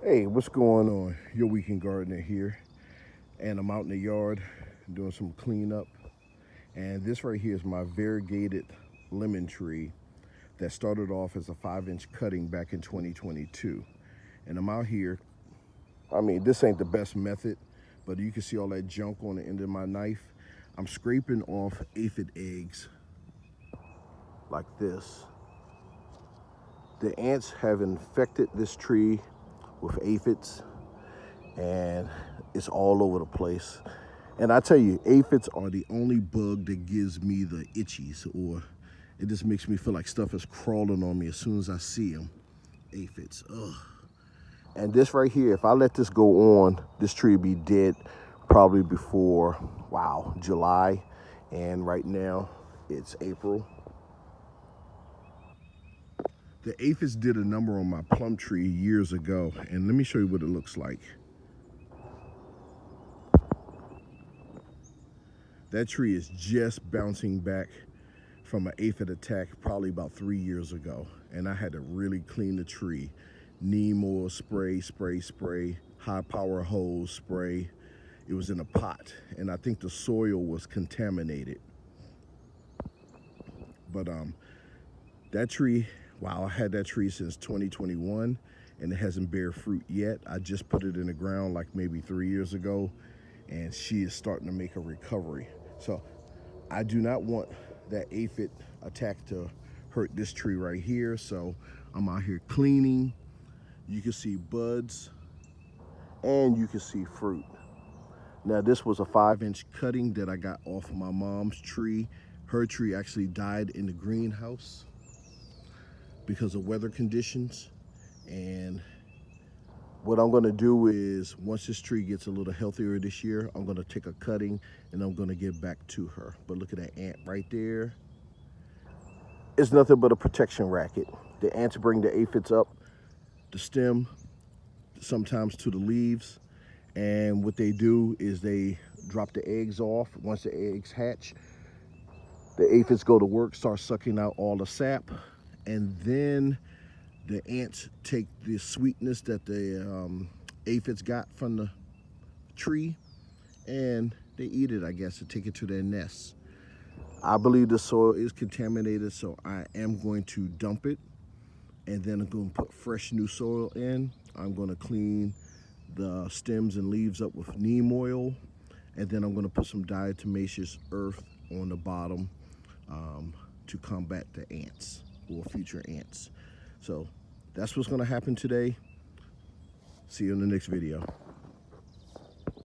Hey, what's going on? Your weekend gardener here, and I'm out in the yard doing some cleanup. And this right here is my variegated lemon tree that started off as a 5-inch cutting back in 2022. And I'm out here. I mean, this ain't the best method, but you can see all that junk on the end of my knife. I'm scraping off aphid eggs like this. The ants have infected this tree with aphids, and it's all over the place. And I tell you, aphids are the only bug that gives me the itchies, or it just makes me feel like stuff is crawling on me as soon as I see them. Aphids, ugh. And this right here, if I let this go on, this tree will be dead probably before, wow, July. And right now it's April. The aphids did a number on my plum tree years ago, and let me show you what it looks like. That tree is just bouncing back from an aphid attack probably about 3 years ago, and I had to really clean the tree. Neem oil spray, high power hose spray. It was in a pot, and I think the soil was contaminated. But that tree, wow, I had that tree since 2021, and it hasn't bear fruit yet. I just put it in the ground like maybe 3 years ago, and she is starting to make a recovery. So I do not want that aphid attack to hurt this tree right here. So I'm out here cleaning. You can see buds and you can see fruit. Now this was a 5-inch cutting that I got off my mom's tree. Her tree actually died in the greenhouse because of weather conditions. And what I'm gonna do is, once this tree gets a little healthier this year, I'm gonna take a cutting and I'm gonna give back to her. But look at that ant right there. It's nothing but a protection racket. The ants bring the aphids up the stem, sometimes to the leaves, and what they do is they drop the eggs off. Once the eggs hatch, the aphids go to work, start sucking out all the sap, and then the ants take the sweetness that the aphids got from the tree and they eat it, I guess, and take it to their nests. I believe the soil is contaminated, so I am going to dump it, and then I'm going to put fresh new soil in. I'm going to clean the stems and leaves up with neem oil, and then I'm going to put some diatomaceous earth on the bottom to combat the ants or future ants. So that's what's going to happen today. See you in the next video.